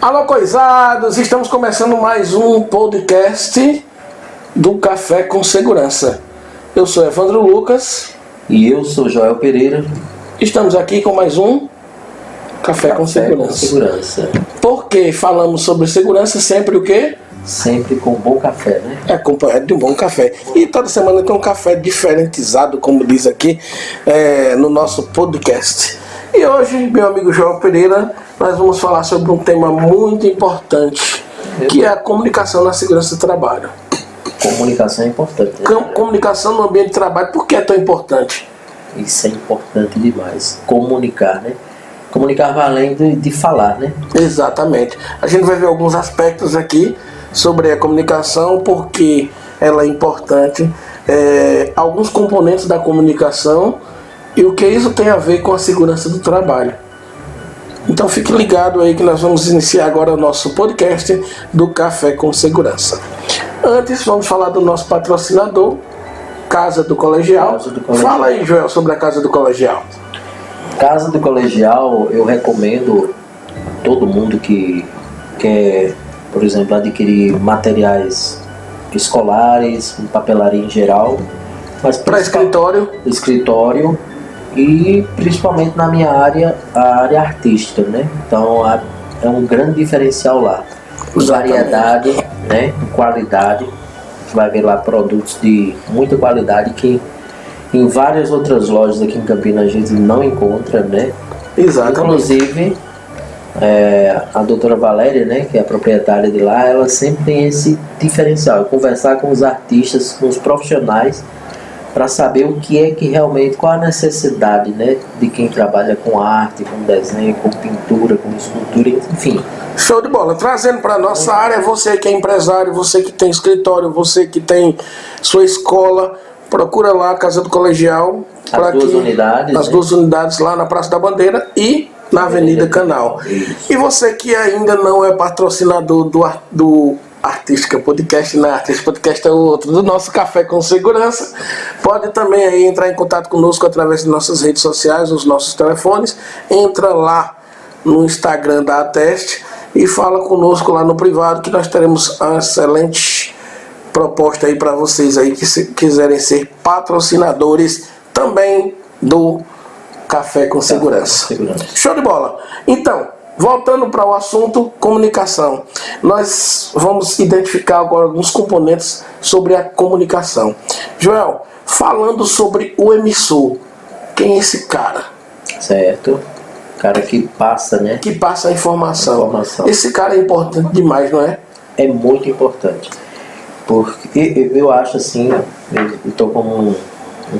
Alô, coisados! Estamos começando mais um podcast do Café com Segurança. Eu sou Evandro Lucas. E eu sou Joel Pereira. Estamos aqui com mais um Café com Segurança. Porque falamos sobre segurança sempre o quê? Sempre com bom café, né? É acompanhado de um bom café. E toda semana tem um café diferentizado, como diz aqui, no nosso podcast. E hoje, meu amigo Joel Pereira, nós vamos falar sobre um tema muito importante, que é a comunicação na segurança do trabalho. Comunicação é importante, né? Comunicação no ambiente de trabalho, por que é tão importante? Isso é importante demais. Comunicar, né? Comunicar vai além de falar, né? Exatamente. A gente vai ver alguns aspectos aqui sobre a comunicação, porque ela é importante, alguns componentes da comunicação e o que isso tem a ver com a segurança do trabalho. Então fique ligado aí que nós vamos iniciar agora o nosso podcast do Café com Segurança. Antes vamos falar do nosso patrocinador, Casa do Colegial. Fala aí, Joel, sobre a Casa do Colegial. Casa do Colegial, eu recomendo todo mundo que quer, por exemplo, adquirir materiais escolares, papelaria em geral, mas para escritório e principalmente na minha área, a área artística, né? Então é um grande diferencial lá. Variedade, né? Qualidade. Você vai ver lá produtos de muita qualidade que em várias outras lojas aqui em Campinas a gente não encontra, né? Exatamente. Inclusive a doutora Valéria, né, que é a proprietária de lá, ela sempre tem esse diferencial, conversar com os artistas, com os profissionais, para saber o que é que realmente, qual a necessidade, né, de quem trabalha com arte, com desenho, com pintura, com escultura, enfim. Show de bola. Trazendo para a nossa área, você que é empresário, você que tem escritório, você que tem sua escola, procura lá a Casa do Colegial. As duas unidades lá na Praça da Bandeira e na Avenida Canal. E você que ainda não é patrocinador do Artística Podcast, na Artística Podcast é o outro, do nosso Café com Segurança, pode também aí entrar em contato conosco através de nossas redes sociais, os nossos telefones. Entra lá no Instagram da Ateste e fala conosco lá no privado, que nós teremos uma excelente proposta aí para vocês aí que quiserem ser patrocinadores também do Café com Segurança. Show de bola. Então, voltando para o assunto comunicação, nós vamos identificar agora alguns componentes sobre a comunicação. Joel, falando sobre o emissor, quem é esse cara? Certo. Cara que passa, né? Que passa a informação. Esse cara é importante demais, não é? É muito importante. Porque eu acho assim, eu estou como um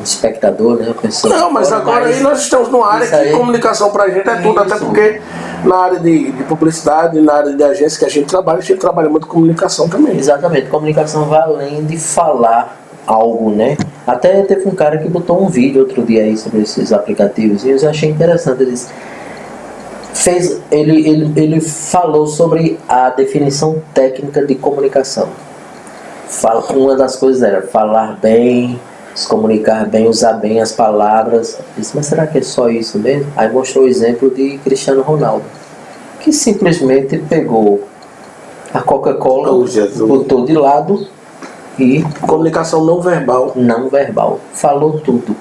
espectador, né? Não, mas agora aí nós estamos numa área que comunicação pra gente é tudo, até porque na área de publicidade, na área de agência que a gente trabalha muito comunicação também. Exatamente, comunicação vai além de falar algo, né? Até teve um cara que botou um vídeo outro dia aí sobre esses aplicativos e eu achei interessante. Ele falou sobre a definição técnica de comunicação. Uma das coisas era falar bem, se comunicar bem, usar bem as palavras. Eu disse, mas será que é só isso mesmo? Aí mostrou o exemplo de Cristiano Ronaldo, que simplesmente pegou a Coca-Cola, botou de lado e... Comunicação não verbal. Não verbal. Falou tudo,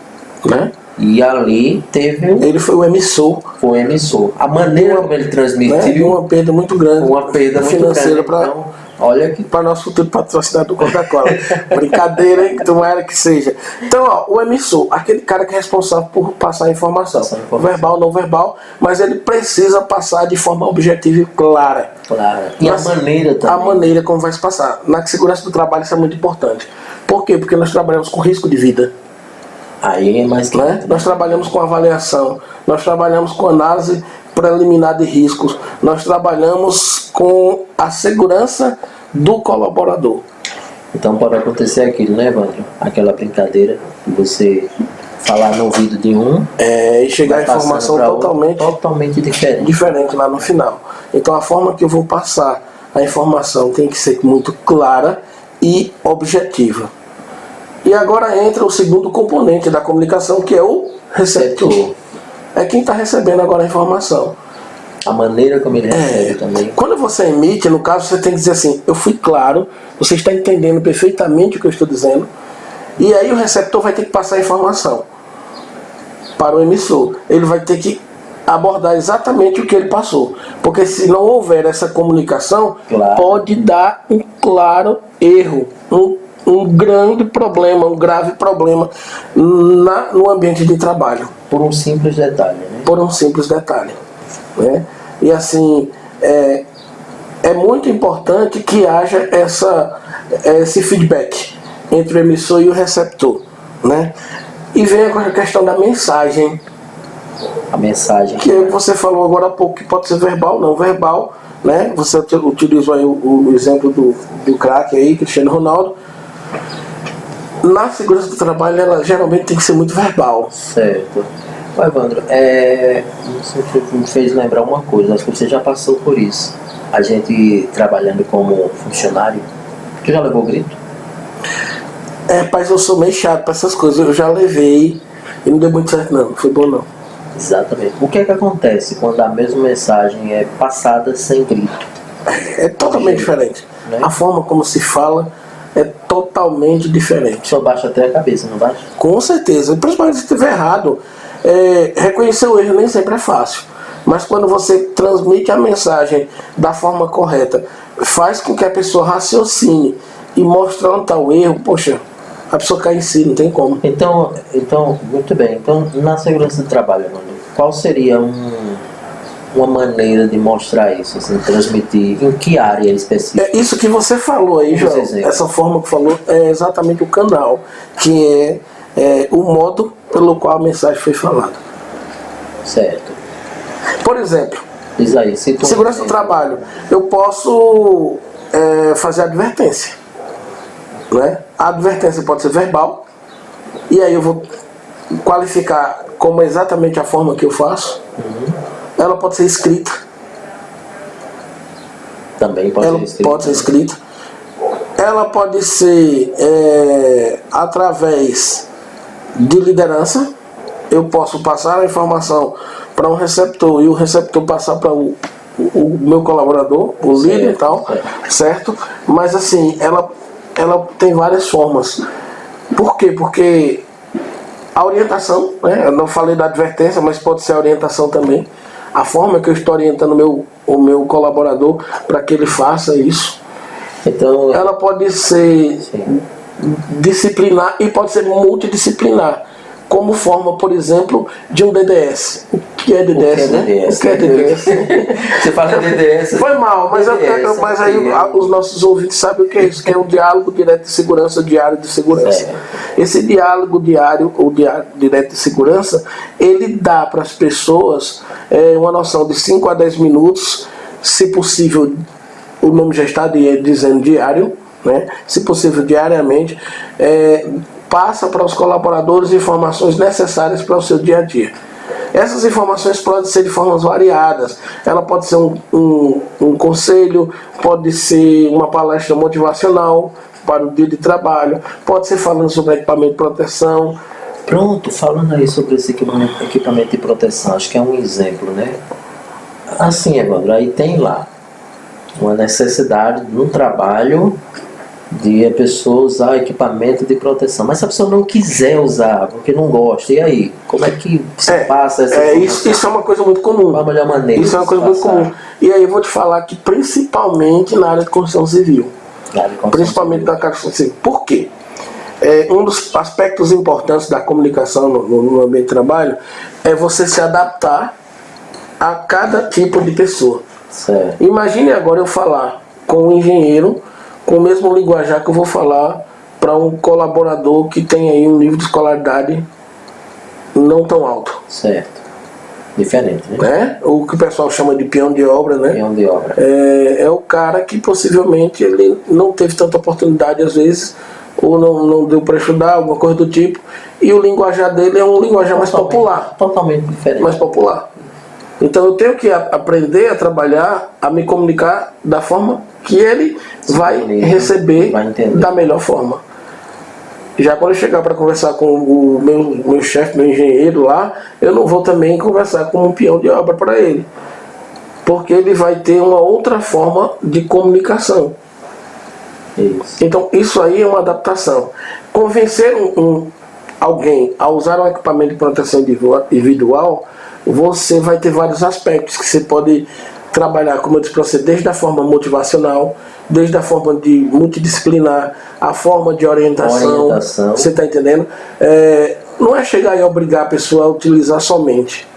né? E ali teve... Ele foi o emissor. Foi o emissor. A maneira como ele transmitiu... Né? Uma perda muito grande. Uma perda financeira para... Olha que para nosso futuro patrocinador Coca-Cola. Brincadeira, hein? Tomara que seja. Então, ó, o emissor, aquele cara que é responsável por passar a informação. Verbal, não verbal, mas ele precisa passar de forma objetiva e clara. E a maneira também. A maneira como vai se passar. Na segurança do trabalho isso é muito importante. Por quê? Porque nós trabalhamos com risco de vida. Aí é mais que... Nós trabalhamos com avaliação, nós trabalhamos com análise preliminar de riscos, nós trabalhamos com a segurança do colaborador. Então pode acontecer aquilo, né, Evandro? Aquela brincadeira de você falar no ouvido de um e chegar a informação totalmente diferente. Diferente lá no final. Então a forma que eu vou passar a informação tem que ser muito clara e objetiva. E agora entra o segundo componente da comunicação, que é o receptor. É quem está recebendo agora a informação. A maneira como ele recebe também. Quando você emite, no caso, você tem que dizer assim, eu fui claro, você está entendendo perfeitamente o que eu estou dizendo, e aí o receptor vai ter que passar a informação para o emissor. Ele vai ter que abordar exatamente o que ele passou. Porque se não houver essa comunicação, pode dar um claro erro, um grande problema, um grave problema no ambiente de trabalho. Por um simples detalhe, né? Por um simples detalhe. Né? E assim, é muito importante que haja esse feedback entre o emissor e o receptor. Né? E vem a questão da mensagem. A mensagem. Que você falou agora há pouco, que pode ser verbal, não verbal. Né? Você utilizou aí o exemplo do craque aí, Cristiano Ronaldo. Na segurança do trabalho, ela geralmente tem que ser muito verbal. Certo. Ô, Evandro, você me fez lembrar uma coisa, acho que você já passou por isso. A gente trabalhando como funcionário, tu já levou grito? Mas eu sou meio chato para essas coisas, eu já levei e não deu muito certo não foi bom não. Exatamente. O que é que acontece quando a mesma mensagem é passada sem grito? É totalmente diferente. Né? A forma como se fala é totalmente diferente. Só baixa até a cabeça, não baixa? Com certeza, principalmente se estiver errado. Reconhecer o erro nem sempre é fácil, mas quando você transmite a mensagem da forma correta, faz com que a pessoa raciocine e mostre onde está o erro, poxa, a pessoa cai em si, não tem como. Então muito bem. Então, na segurança do trabalho, qual seria uma maneira de mostrar isso, assim, transmitir em que área específica? Isso que você falou aí, João, essa forma que falou é exatamente o canal, que é o modo pelo qual a mensagem foi falada. Certo. Por exemplo, segurança do trabalho, eu posso fazer advertência. Né? A advertência pode ser verbal, e aí eu vou qualificar como exatamente a forma que eu faço. Ela pode ser escrita. Também pode ser escrita. Ela pode ser através de liderança. Eu posso passar a informação para um receptor e o receptor passar para o meu colaborador, o líder e tal, certo? Mas assim, ela tem várias formas. Por quê? Porque a orientação, né? Eu não falei da advertência, mas pode ser a orientação também. A forma que eu estou orientando o meu colaborador para que ele faça isso. Então, ela pode ser disciplinar e pode ser multidisciplinar, como forma, por exemplo, de um DDS. O que é DDS? O que é DDS? Você fala DDS. Foi mal, mas aí os nossos ouvintes sabem o que é isso, que é um diálogo direto de segurança, diário de segurança. Esse diálogo diário ou direto de segurança, ele dá para as pessoas uma noção de 5 a 10 minutos, se possível, o nome já está dizendo diário, né? Se possível diariamente, passa para os colaboradores informações necessárias para o seu dia a dia. Essas informações podem ser de formas variadas. Ela pode ser um conselho, pode ser uma palestra motivacional para o dia de trabalho, pode ser falando sobre equipamento de proteção. Pronto, falando aí sobre esse equipamento de proteção, acho que é um exemplo, né? Assim, Evandro, aí tem lá uma necessidade no trabalho de a pessoa usar equipamento de proteção, mas se a pessoa não quiser usar porque não gosta, e aí? Como é que se passa essa informação? Isso é uma coisa muito comum. Qual a melhor maneira? Isso é uma coisa muito comum. E aí eu vou te falar que principalmente na área de construção civil. Principalmente na construção civil. Por quê? Um dos aspectos importantes da comunicação no ambiente de trabalho é você se adaptar a cada tipo de pessoa. Certo. Imagine agora eu falar com um engenheiro com o mesmo linguajar que eu vou falar para um colaborador que tem aí um nível de escolaridade não tão alto. Certo. Diferente, né? O que o pessoal chama de peão de obra, né? Peão de obra. É o cara que possivelmente ele não teve tanta oportunidade às vezes, ou não deu para estudar, alguma coisa do tipo, e o linguajar dele é um linguajar mais popular. Totalmente diferente. Mais popular. Então eu tenho que aprender a trabalhar, a me comunicar da forma que ele vai receber da melhor forma. Já quando eu chegar para conversar com o meu chefe, meu engenheiro lá, eu não vou também conversar com um peão de obra para ele. porque ele vai ter uma outra forma de comunicação. Isso. Então isso aí é uma adaptação. Convencer alguém a usar um equipamento de proteção individual, você vai ter vários aspectos que você pode trabalhar, como eu disse para você, desde a forma motivacional, desde a forma de multidisciplinar, a forma de orientação. Você está entendendo? Não é chegar e obrigar a pessoa a utilizar somente.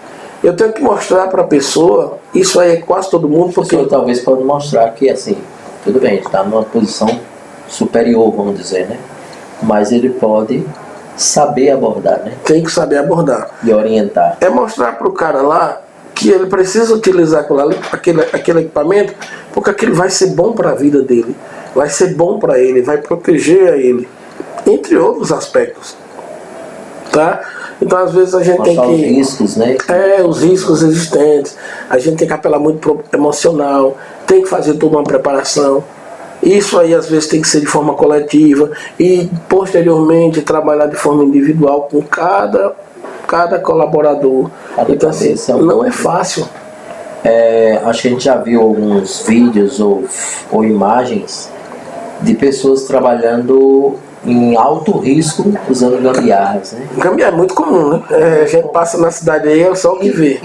Eu tenho que mostrar para a pessoa, isso aí é quase todo mundo, porque... Você talvez pode mostrar que, assim, tudo bem, está numa posição superior, vamos dizer, né? Mas ele pode saber abordar, né? Tem que saber abordar. E orientar. É mostrar para o cara lá que ele precisa utilizar aquele equipamento, porque aquilo vai ser bom para a vida dele, vai ser bom para ele, vai proteger a ele, entre outros aspectos, tá? Então às vezes a gente tem que... os riscos, né? Os riscos existentes, a gente tem que apelar muito pro emocional, tem que fazer toda uma preparação. Isso aí às vezes tem que ser de forma coletiva e posteriormente trabalhar de forma individual com cada colaborador. Então assim, não é fácil. Acho que a gente já viu alguns vídeos ou imagens de pessoas trabalhando em alto risco usando gambiarras, né? Gambiarra é muito comum, né? A gente passa na cidade aí, é só o que vê.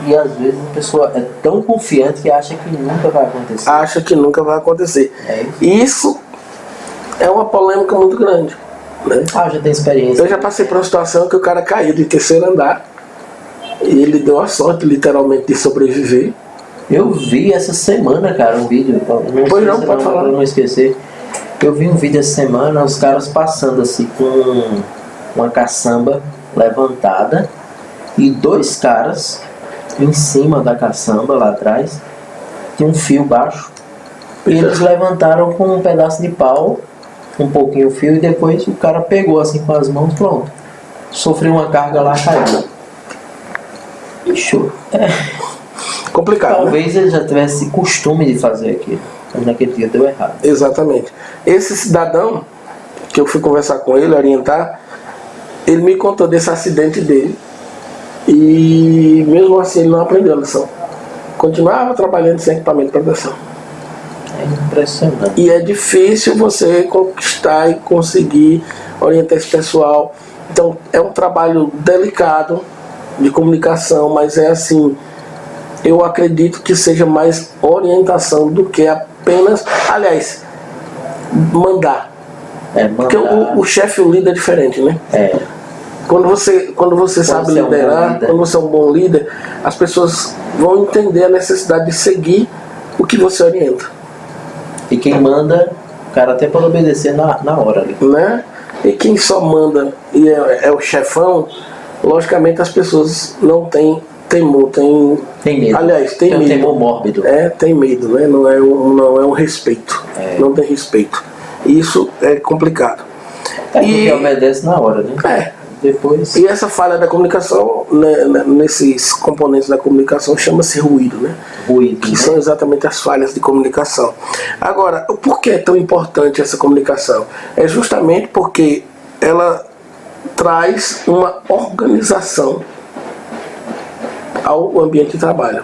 E às vezes a pessoa é tão confiante que acha que nunca vai acontecer. Acha que nunca vai acontecer. Isso é uma polêmica muito grande, né? Já tem experiência. Eu já passei por uma situação que o cara caiu de terceiro andar e ele deu a sorte, literalmente, de sobreviver. Eu vi essa semana, cara, um vídeo. Não pode falar. Pra não esquecer. Eu vi um vídeo essa semana, os caras passando assim com uma caçamba levantada e 2 caras em cima da caçamba lá atrás, tinha um fio baixo, e eles levantaram com um pedaço de pau, um pouquinho o fio, e depois o cara pegou assim com as mãos, pronto, sofreu uma carga lá, caiu. Bicho, complicado, talvez, né? Ele já tivesse costume de fazer aquilo. Naquele dia deu errado. Exatamente. Esse cidadão, que eu fui conversar com ele, orientar, ele me contou desse acidente dele. E mesmo assim ele não aprendeu a lição. Continuava trabalhando sem equipamento de proteção. É impressionante. E é difícil você conquistar e conseguir orientar esse pessoal. Então é um trabalho delicado de comunicação, mas é assim, eu acredito que seja mais orientação do que apenas, aliás, mandar. Porque o chefe e o líder é diferente, né? Quando você sabe liderar, quando você é um bom líder, as pessoas vão entender a necessidade de seguir o que você orienta. E quem manda, o cara até pode obedecer na hora ali. Né? E quem só manda e é o chefão, logicamente as pessoas não têm temor, tem medo. Aliás, tem medo. Um temor mórbido. Tem medo, né? Não é um respeito. Não tem respeito. Isso é complicado. Porque obedece na hora, né? Depois... E essa falha da comunicação, né, nesses componentes da comunicação, chama-se ruído, né? Que são exatamente as falhas de comunicação. Agora, por que é tão importante essa comunicação? É justamente porque ela traz uma organização ao ambiente de trabalho.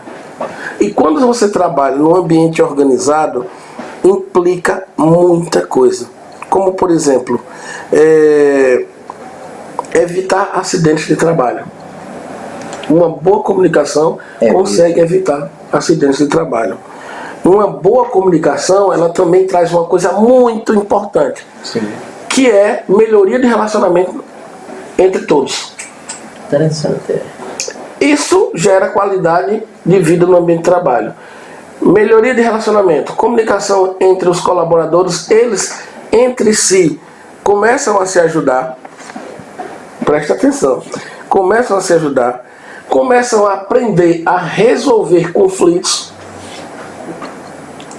E quando você trabalha num ambiente organizado, implica muita coisa. Como, por exemplo, evitar acidentes de trabalho. Uma boa comunicação consegue evitar acidentes de trabalho. Uma boa comunicação, ela também traz uma coisa muito importante, que é melhoria de relacionamento entre todos. Interessante. Isso gera qualidade de vida no ambiente de trabalho. Melhoria de relacionamento, comunicação entre os colaboradores, eles entre si começam a se ajudar. Presta atenção. Começam a se ajudar, começam a aprender a resolver conflitos.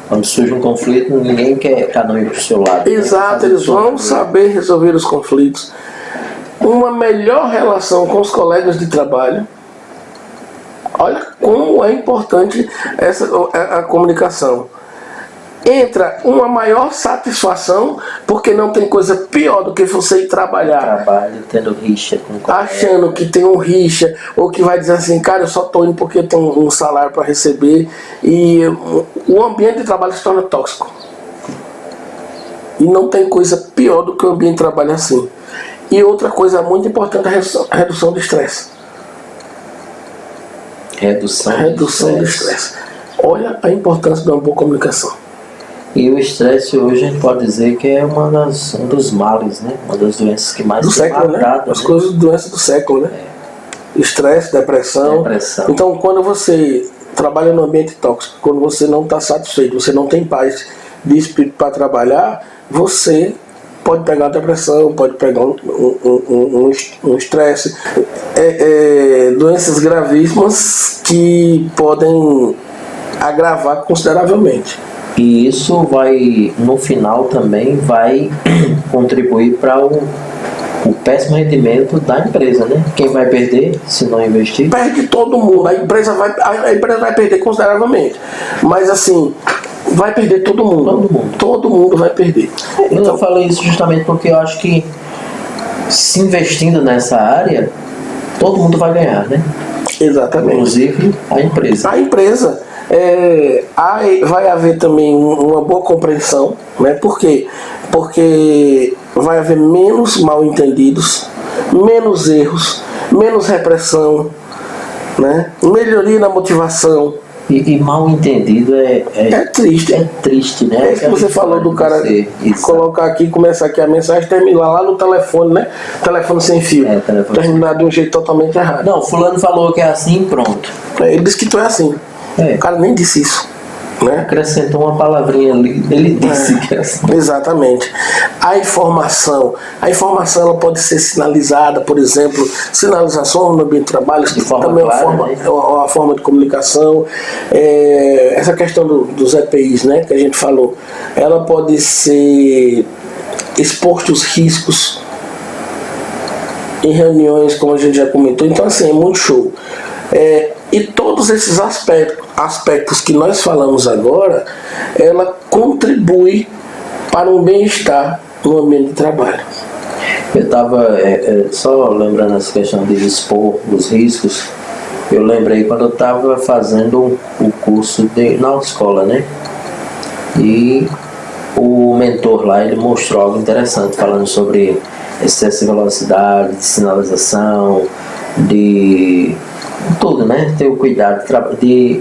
Quando surge um conflito, ninguém quer cada um ir para o seu lado. Exato, eles vão saber resolver os conflitos. Uma melhor relação com os colegas de trabalho. Olha como é importante a comunicação. entra uma maior satisfação, porque não tem coisa pior do que você ir trabalhar. Trabalho tendo rixa com colega. Achando que tem um rixa, ou que vai dizer assim, cara, eu só estou indo porque eu tenho um salário para receber. E o ambiente de trabalho se torna tóxico. E não tem coisa pior do que o ambiente de trabalho assim. E outra coisa muito importante é a redução do estresse. Redução do estresse. Olha a importância de uma boa comunicação. E o estresse hoje a gente pode dizer que é um dos males, né? Uma das doenças que mais do século, né? As coisas, doenças do século, né? Estresse, depressão. Então, quando você trabalha no ambiente tóxico, quando você não está satisfeito, você não tem paz de espírito para trabalhar, você pode pegar uma depressão, pode pegar um estresse. Doenças gravíssimas que podem agravar consideravelmente. E isso vai, no final também, vai contribuir para o péssimo rendimento da empresa, né? Quem vai perder se não investir? Perde todo mundo. A empresa vai perder consideravelmente. Mas assim, vai perder todo mundo. Todo mundo vai perder. Eu falei isso justamente porque eu acho que se investindo nessa área, todo mundo vai ganhar, né? Exatamente. Inclusive a empresa. A empresa. Vai haver também uma boa compreensão, né? Por quê? Porque vai haver menos mal entendidos, menos erros, menos repressão, né? Melhoria na motivação. E mal entendido é triste. É triste, né? É isso que você falou do cara colocar aqui, começar aqui a mensagem, terminar lá no telefone, né? Telefone sem fio. Terminar de um jeito totalmente errado. Não, fulano falou que é assim, pronto. Ele disse que tu é assim. O cara nem disse isso, né? Acrescentou uma palavrinha ali, ele disse que é assim. Exatamente. A informação ela pode ser sinalizada, por exemplo, sinalização no ambiente de trabalho, também é uma forma de comunicação. Essa questão dos EPIs, né, que a gente falou, ela pode ser exposto os riscos em reuniões, como a gente já comentou. Então, assim, é muito show. E todos esses aspectos que nós falamos agora, ela contribui para um bem-estar no ambiente de trabalho. Eu estava só lembrando essa questão de expor os riscos. Eu lembrei quando eu estava fazendo o curso na autoescola, né? E o mentor lá, ele mostrou algo interessante, falando sobre excesso de velocidade, de sinalização, de tudo, né? Ter o cuidado de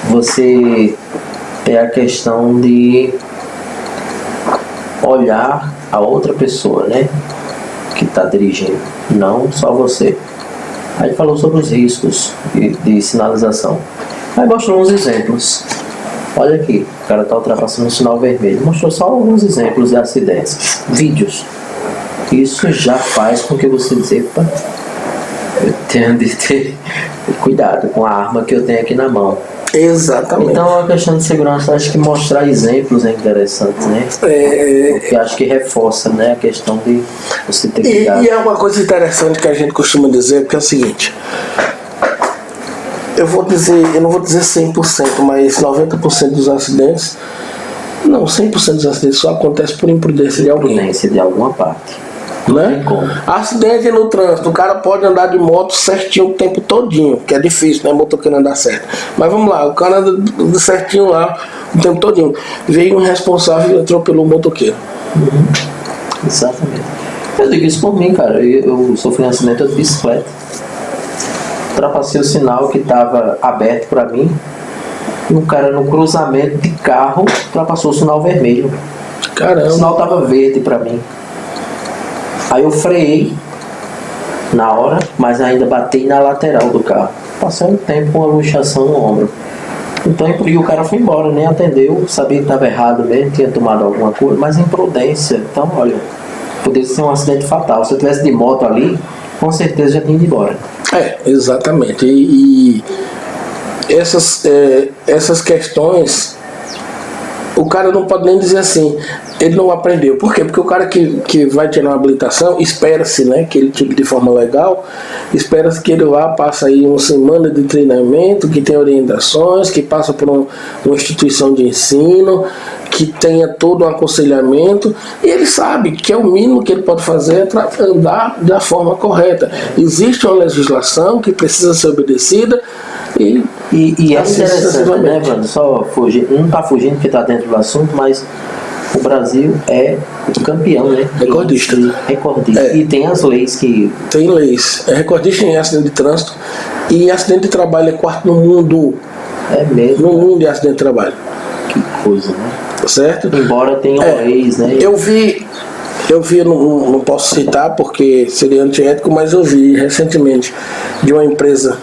você ter a questão de olhar a outra pessoa, né? Que está dirigindo, não só você. Aí falou sobre os riscos de sinalização. Aí mostrou uns exemplos. Olha aqui, o cara está ultrapassando o sinal vermelho. Mostrou só alguns exemplos de acidentes, vídeos. Isso já faz com que você dizer, eu tenho de ter cuidado com a arma que eu tenho aqui na mão. Exatamente. Então a questão de segurança, acho que mostrar exemplos é interessante, né? Porque acho que reforça, né, a questão de você ter cuidado. E é uma coisa interessante que a gente costuma dizer, porque é o seguinte, eu não vou dizer 100%, mas 90% dos acidentes, não, 100% dos acidentes só acontece por imprudência de alguém. Imprudência de alguma parte. Né? Acidente no trânsito, o cara pode andar de moto certinho o tempo todinho, que é difícil, né, motoqueiro andar certo. Mas vamos lá, o cara anda certinho lá o tempo todinho. Veio um responsável e atropelou o motoqueiro. Exatamente. Eu digo isso por mim, cara. Eu sofri um acidente de bicicleta. Ultrapassei o sinal que estava aberto para mim. E um cara no cruzamento de carro ultrapassou o sinal vermelho. Caramba. O sinal estava verde para mim. Aí eu freiei na hora, mas ainda bati na lateral do carro. Passei um tempo com uma luxação no ombro. Então, e o cara foi embora, nem atendeu, sabia que estava errado mesmo, tinha tomado alguma coisa, mas imprudência. Então, olha, poderia ser um acidente fatal. Se eu tivesse de moto ali, com certeza já tinha ido embora. Exatamente. E essas questões, o cara não pode nem dizer assim, ele não aprendeu. Por quê? Porque o cara que vai tirar uma habilitação, espera-se, né, que ele tire de forma legal, espera-se que ele vá, passa aí uma semana de treinamento, que tem orientações, que passa por uma instituição de ensino, que tenha todo um aconselhamento, e ele sabe que é o mínimo que ele pode fazer é andar da forma correta. Existe uma legislação que precisa ser obedecida e é interessante, né, Wanda? Só fugir, não está fugindo porque está dentro do assunto, mas o Brasil é campeão, né? Recordista. E tem as leis que... Tem leis. É recordista em acidente de trânsito, e acidente de trabalho é quarto no mundo. É mesmo? No mundo de acidente de trabalho. Que coisa, né? Certo? Embora tenha leis, né? Eu vi, não posso citar porque seria antiético, mas eu vi recentemente de uma empresa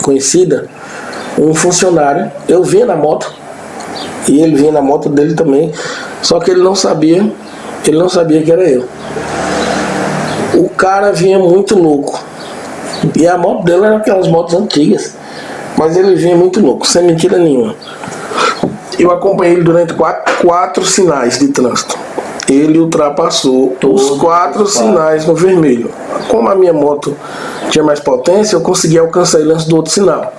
conhecida, um funcionário, eu vinha na moto, e ele vinha na moto dele também, só que ele não sabia que era eu. O cara vinha muito louco, e a moto dele era aquelas motos antigas, mas ele vinha muito louco, sem mentira nenhuma. Eu acompanhei ele durante quatro sinais de trânsito. Ele ultrapassou os 4 sinais no vermelho. Como a minha moto tinha mais potência, eu consegui alcançar ele antes do outro sinal.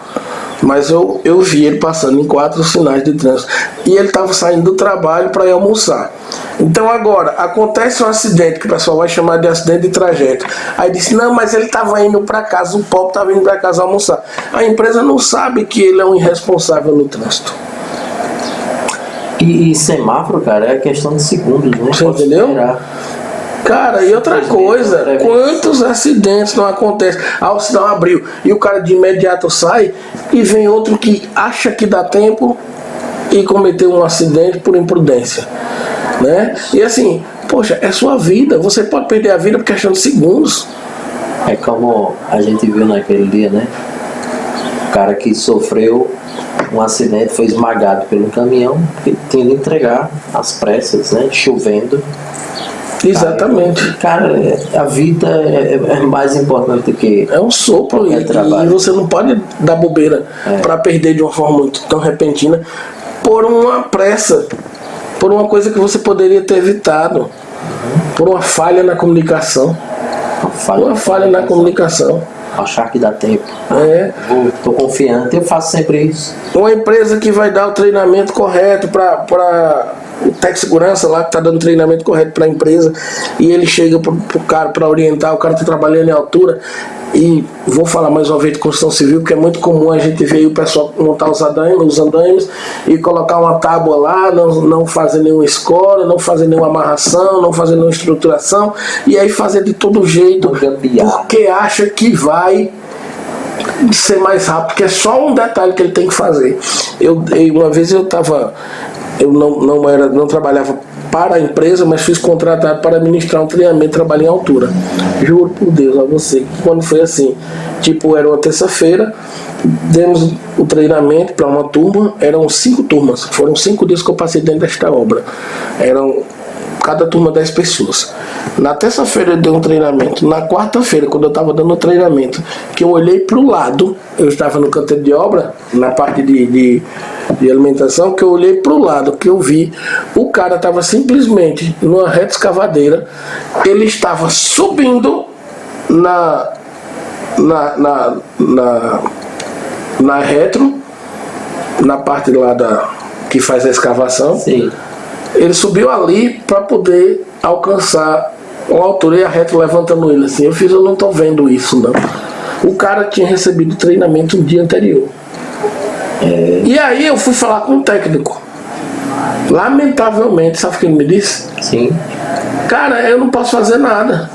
Mas eu vi ele passando em 4 sinais de trânsito. E ele estava saindo do trabalho para ir almoçar. Então agora, acontece um acidente, que o pessoal vai chamar de acidente de trajeto. Aí disse, não, mas ele estava indo para casa, o pobre estava indo para casa almoçar. A empresa não sabe que ele é um irresponsável no trânsito. E semáforo, cara, é questão de segundos, né? Você entendeu? Cara, e outra coisa, quantos acidentes não acontecem? O sinal abriu e o cara de imediato sai e vem outro que acha que dá tempo e cometeu um acidente por imprudência, né? E assim, poxa, é sua vida, você pode perder a vida por questão de segundos. É como a gente viu naquele dia, né? O cara que sofreu um acidente, foi esmagado pelo caminhão, que tinha de entregar às pressas, né? Chovendo. Exatamente. Cara, a vida é mais importante do que... É um sopro e você não pode dar bobeira para perder de uma forma muito tão repentina por uma pressa, por uma coisa que você poderia ter evitado, por uma falha na comunicação. Uma falha na comunicação. Achar que dá tempo. Tô confiante, eu faço sempre isso. Uma empresa que vai dar o treinamento correto para o técnico segurança lá que está dando treinamento correto para a empresa, e ele chega pro cara para orientar, o cara está trabalhando em altura, e vou falar mais uma vez de construção civil, porque é muito comum a gente ver o pessoal montar os andaimes e colocar uma tábua lá, não fazer nenhuma escora, não fazer nenhuma amarração, não fazer nenhuma estruturação, e aí fazer de todo jeito, porque acha que vai ser mais rápido, porque é só um detalhe que ele tem que fazer. Uma vez eu não trabalhava para a empresa, mas fui contratado para ministrar um treinamento, trabalho em altura. Juro por Deus a você, quando foi assim, tipo, era uma terça-feira, demos o treinamento para uma turma, eram 5 turmas, foram 5 dias que eu passei dentro desta obra, cada turma 10 pessoas. Na terça-feira eu dei um treinamento. Na quarta-feira, quando eu estava dando o treinamento, que eu olhei para o lado, eu estava no canteiro de obra, na parte de alimentação, que eu olhei para o lado, que eu vi, o cara estava simplesmente numa reta escavadeira, ele estava subindo na retro, na parte lá que faz a escavação. Sim. Ele subiu ali para poder alcançar uma altura e a reta levantando ele assim. Eu não estou vendo isso, não. O cara tinha recebido treinamento no dia anterior. E aí eu fui falar com o técnico. Lamentavelmente, sabe o que ele me disse? Sim. Cara, eu não posso fazer nada.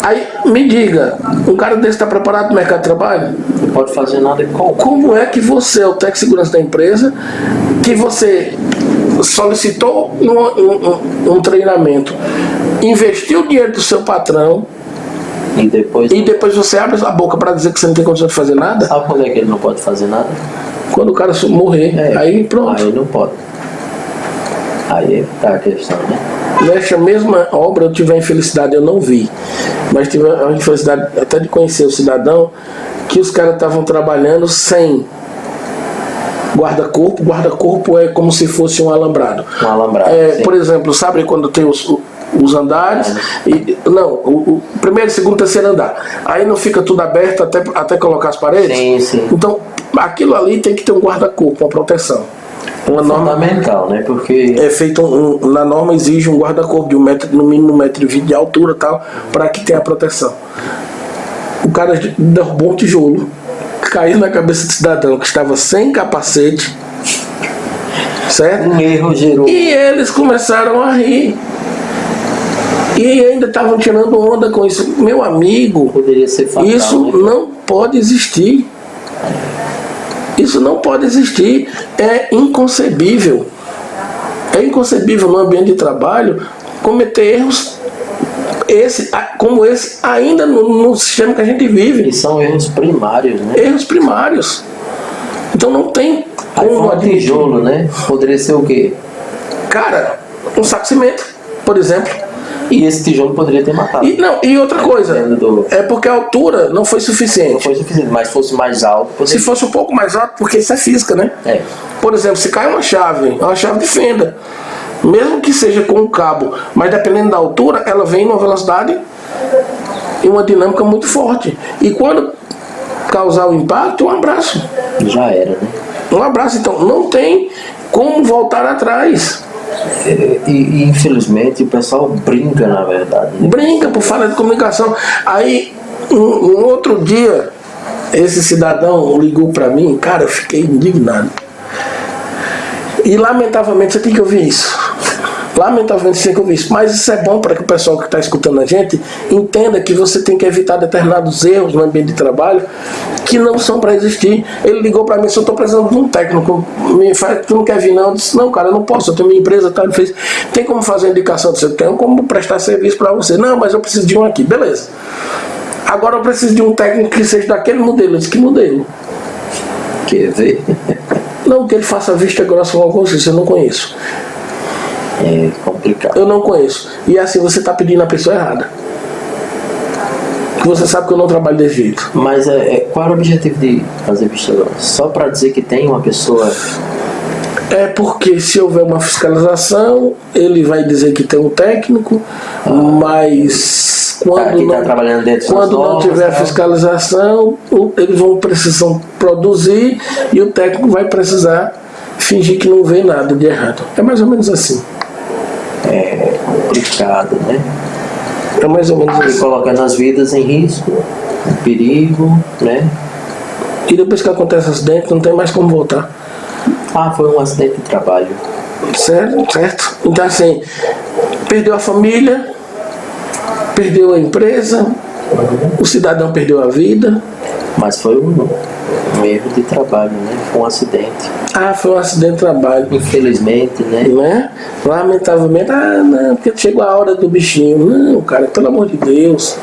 Aí, me diga, um cara desse está preparado para o mercado de trabalho? Não pode fazer nada como? Como é que você, o técnico de segurança da empresa, que você solicitou um treinamento, investiu o dinheiro do seu patrão, e depois você abre a boca para dizer que você não tem condição de fazer nada? Sabe quando é que ele não pode fazer nada? Quando o cara morrer, aí pronto. Aí não pode. Aí tá a questão, né? Nesta mesma obra eu tive a infelicidade, eu não vi, mas tive a infelicidade até de conhecer o cidadão, que os caras estavam trabalhando sem guarda-corpo. Guarda-corpo é como se fosse um alambrado. Um alambrado, por exemplo, sabe quando tem os andares. Não, o primeiro, segundo, terceiro andar. Aí não fica tudo aberto até colocar as paredes? Sim, sim. Então, aquilo ali tem que ter um guarda-corpo, uma proteção. Uma norma fundamental, né? Porque é feito na norma exige um guarda-corpo de no mínimo 1,20 m de altura, tal, para que tenha a proteção. O cara derrubou um tijolo, caiu na cabeça do cidadão que estava sem capacete, certo? Um erro gerou. E eles começaram a rir. E ainda estavam tirando onda com isso. Meu amigo, poderia ser fatal, isso né? não pode existir. Isso não pode existir. É inconcebível. É inconcebível no ambiente de trabalho cometer erros como esse ainda no sistema que a gente vive. E são erros primários, né? Erros primários. Então não tem como admitir. Tijolo, né? Poderia ser o quê? Cara, um saco de cimento, por exemplo. E esse tijolo poderia ter matado. E outra coisa, é porque a altura não foi suficiente. Não foi suficiente, mas fosse mais alto. Se fosse um pouco mais alto, porque isso é física, né? É. Por exemplo, se cai uma chave de fenda, mesmo que seja com um cabo, mas dependendo da altura, ela vem numa velocidade e uma dinâmica muito forte. E quando causar o impacto, um abraço. Já era, né? Um abraço, então não tem como voltar atrás. E infelizmente o pessoal brinca, na verdade, né? Brinca por falta de comunicação. Aí um outro dia esse cidadão ligou para mim, cara, eu fiquei indignado. E lamentavelmente você tem que ouvir isso. Lamentavelmente você tem que ouvir isso. Mas isso é bom para que o pessoal que está escutando a gente entenda que você tem que evitar determinados erros no ambiente de trabalho que não são para existir. Ele ligou para mim, se eu estou precisando de um técnico, tu não quer vir não? Eu disse, não, cara, eu não posso, eu tenho minha empresa, tá? Ele fez, tem como fazer a indicação do seu tempo, como prestar serviço para você? Não, mas eu preciso de um aqui, beleza. Agora eu preciso de um técnico que seja daquele modelo. Eu disse, que modelo? Quer ver? Não que ele faça vista grossa com alguma coisa, eu não conheço. É complicado. Eu não conheço. E assim, você está pedindo a pessoa errada. Você sabe que eu não trabalho desse jeito. Mas qual era o objetivo de fazer vista grossa? Só para dizer que tem uma pessoa... É porque se houver uma fiscalização, ele vai dizer que tem um técnico, mas quando não tiver fiscalização, eles vão precisar produzir e o técnico vai precisar fingir que não vê nada de errado. É mais ou menos assim. É complicado, né? É mais ou menos assim. Colocando as vidas em risco, em perigo, né? E depois que acontece acidente, não tem mais como voltar. Foi um acidente de trabalho. Certo? Então assim, perdeu a família, perdeu a empresa, o cidadão perdeu a vida. Mas foi um erro de trabalho, né? Foi um acidente. Foi um acidente de trabalho. Infelizmente, né? Lamentavelmente, não, porque chegou a hora do bichinho. Não, cara, pelo amor de Deus.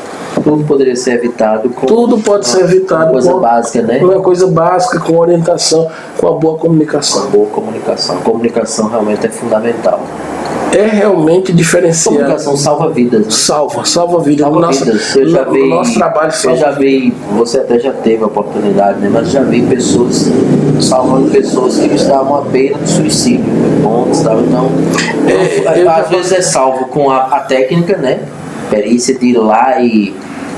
Tudo poderia ser evitado com... Tudo pode ser evitado com coisa básica, né? Uma coisa básica, com orientação, com a boa comunicação. Uma boa comunicação. A comunicação realmente é fundamental. É realmente diferenciado. A comunicação salva vidas. Né? Salva vidas. Eu já vi, nosso trabalho salva. Eu já vi, você até já teve a oportunidade, né? Mas já vi pessoas salvando pessoas que estavam à beira do suicídio. Então, às vezes é salvo com a técnica, né? Perícia de ir lá e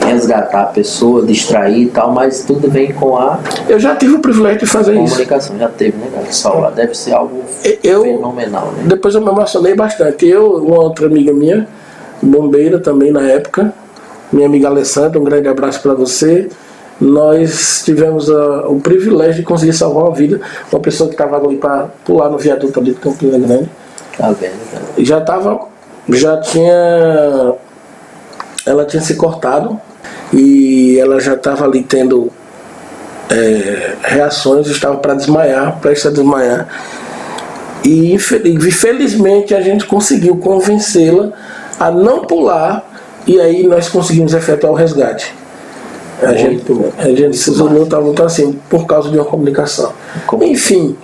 resgatar a pessoa, distrair e tal, mas tudo vem com a... Eu já tive o privilégio de fazer comunicação, isso. Já teve, né, cara? Salvar deve ser algo fenomenal, né? Depois eu me emocionei bastante. Uma outra amiga minha, bombeira também na época, minha amiga Alessandra, um grande abraço para você. Nós tivemos o privilégio de conseguir salvar uma vida. Uma pessoa que estava ali para pular no viaduto ali do Campina Grande. Tá vendo, cara? Ela tinha se cortado e ela já estava ali tendo reações, estava para desmaiar, prestes a desmaiar. E infelizmente a gente conseguiu convencê-la a não pular e aí nós conseguimos efetuar o resgate. A gente se isolou, estava assim, por causa de uma comunicação. Enfim,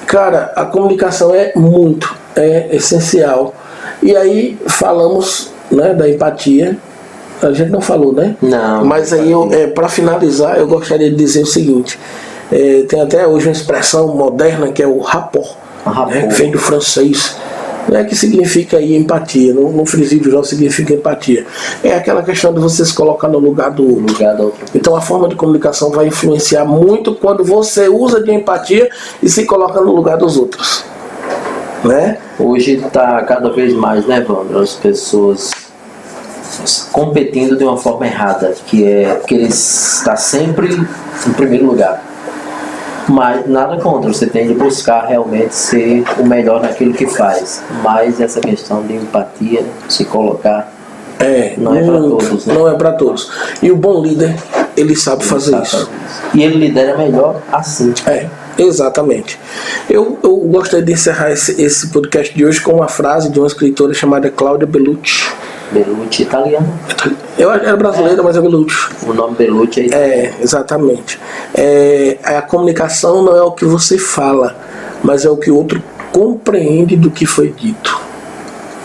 cara, a comunicação é essencial. E aí falamos, né, da empatia. A gente não falou, né? Não. Mas aí, para finalizar, eu gostaria de dizer o seguinte. Tem até hoje uma expressão moderna que é o rapport. Né, que vem do francês. Não é que significa aí empatia, no frisídio não significa empatia. É aquela questão de você se colocar no lugar do outro. Então a forma de comunicação vai influenciar muito quando você usa de empatia e se coloca no lugar dos outros. Né? Hoje está cada vez mais, né, Evandro, as pessoas competindo de uma forma errada, que é querer estar sempre em primeiro lugar. Mas nada contra, você tem de buscar realmente ser o melhor naquilo que faz. Mas essa questão de empatia, se colocar, não é para todos. Né? Não é para todos. E o bom líder, ele sabe fazer isso. E ele lidera melhor assim. Exatamente. Eu gostaria de encerrar esse podcast de hoje com uma frase de uma escritora chamada Cláudia Bellucci. Bellucci, italiano. Eu era brasileira, mas é Bellucci. O nome Bellucci é italiano. Exatamente. A comunicação não é o que você fala, mas é o que o outro compreende do que foi dito.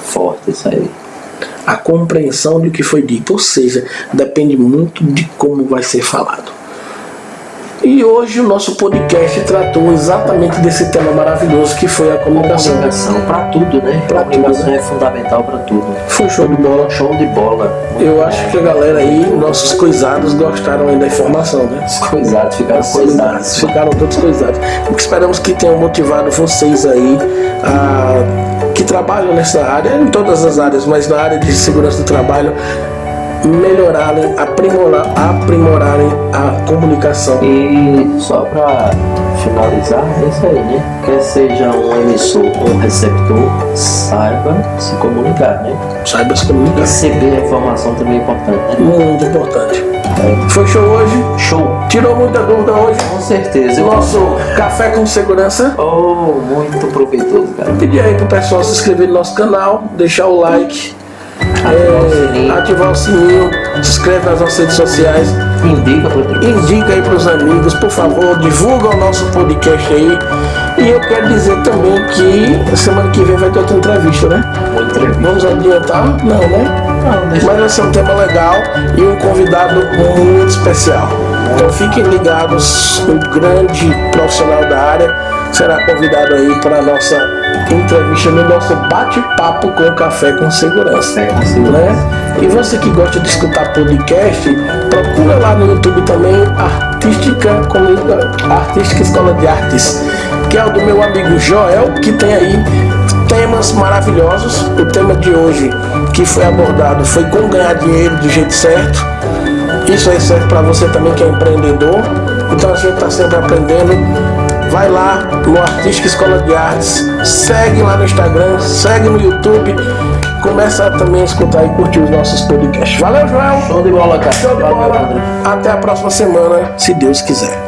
Forte isso aí. A compreensão do que foi dito, ou seja, depende muito de como vai ser falado. E hoje o nosso podcast tratou exatamente desse tema maravilhoso que foi a comunicação. Para tudo, né? A comunicação é fundamental para tudo. Foi show de bola. Show de bola. Eu acho que a galera aí, nossos coisados, gostaram aí da informação, né? Os coisados ficaram coisados. Ficaram todos coisados. Esperamos que tenham motivado vocês aí que trabalham nessa área, em todas as áreas, mas na área de segurança do trabalho, melhorarem, aprimorarem a comunicação. E só para finalizar, é isso aí, né? Quer seja um emissor ou um receptor, saiba se comunicar, né? Saiba se comunicar. Receber a informação também é importante, né? Muito importante. Foi show hoje? Show. Tirou muita dúvida hoje? Com certeza. Nosso café com segurança. Muito proveitoso, cara. Pedir aí pro pessoal se inscrever no nosso canal, deixar o like, ativar o sininho, se inscreve nas nossas redes sociais, indica aí pros amigos, por favor, divulga o nosso podcast aí. E eu quero dizer também que semana que vem vai ter outra entrevista, né? Vamos adiantar? Não, né? Mas vai ser um tema legal e um convidado muito especial. Então fiquem ligados, um grande profissional da área será convidado aí para a nossa entrevista no nosso bate-papo com Café com Segurança. Né? E você que gosta de escutar podcast, procura lá no YouTube também Artística Escola de Artes, que é o do meu amigo Joel, que tem aí temas maravilhosos. O tema de hoje que foi abordado foi como ganhar dinheiro do jeito certo. Isso aí serve para você também que é empreendedor. Então a gente está sempre aprendendo. Vai lá no Artística Escola de Artes, segue lá no Instagram, segue no YouTube, começa também a escutar e curtir os nossos podcasts. Valeu, Joel! Show de bola, cara. Show de bola. Até a próxima semana, se Deus quiser.